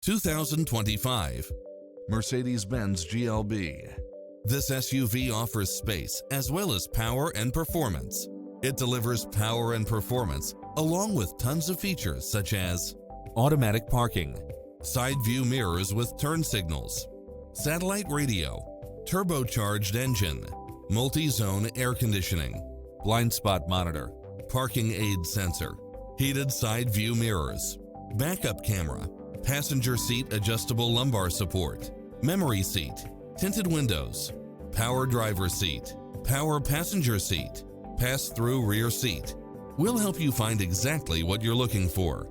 2025 Mercedes-Benz GLB. This SUV offers space as well as power and performance. It delivers power and performance along with tons of features such as automatic parking, side view mirrors with turn signals, satellite radio, turbocharged engine, multi-zone air conditioning, blind spot monitor, parking aid sensor, heated side view mirrors, backup camera, passenger seat adjustable lumbar support, memory seat, tinted windows, power driver seat, power passenger seat, pass-through rear seat. We'll help you find exactly what you're looking for.